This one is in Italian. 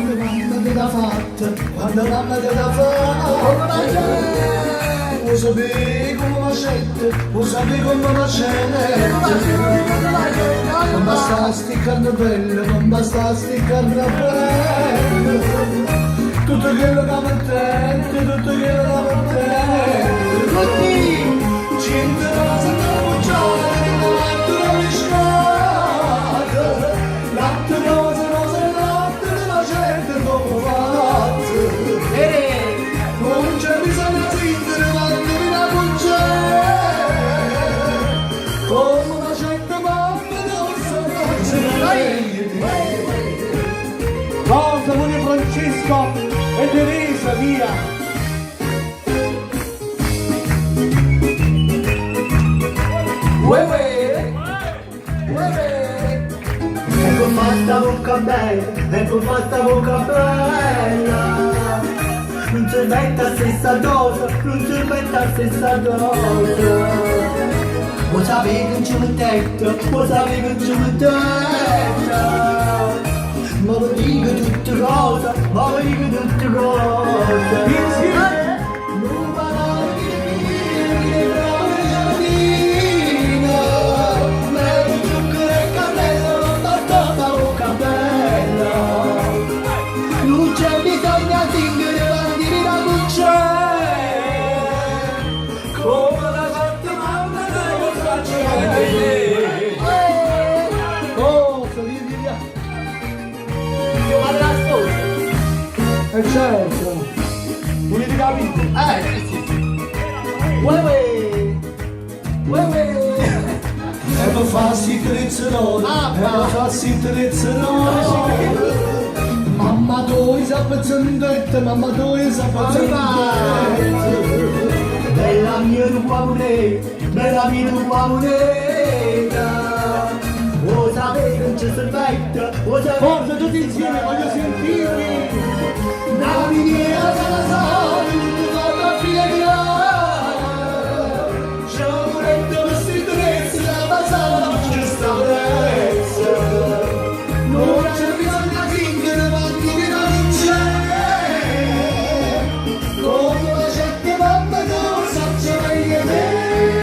mamma te l'ha fatta, quando mamma te l'ha fatta. Lo sapevi come facette, lo sapevi come facette. Non basta sticcarne bello, non basta sticcarne bello. Tutto quello che m'attende, tutto quello che m'attende. Tutti, 100 cose da bucciare, latte da miscate. Latte rose, latte di macete, dopo latte. Non c'è bisogno di sindere, latte di una bucciare. Come macete, mamma, non so cosa vuole Francesco e Teresa, via! Uè! Ecco fatta bocca bella, ecco fatta bocca bella. Non ci metta stessa dose, non ci metta stessa dose. Lo sapevi che ci mettete, lo sapevi che ci mettete. Ma lo dico tutte cose, ma lo dico tutte cose. Insieme! Non parlare di giardina, meglio zucchero e cannella, non basta la bocca bella. Non c'è bisogno di tingere avanti di una cuccia. Come la fatta mamma, dai, lo faccio vedere. Via. E certo, volete capire? Sì. Uè. E poi farsi trezzerone, e poi farsi trezzerone. Mamma tu sappi zendette, mamma tu sappi zendette. Bella mia tua moneta, bella mia tua moneta. Lo sapevi che ci servetta, lo sapevi. Forza tutti insieme, voglio sentirvi. Navi mia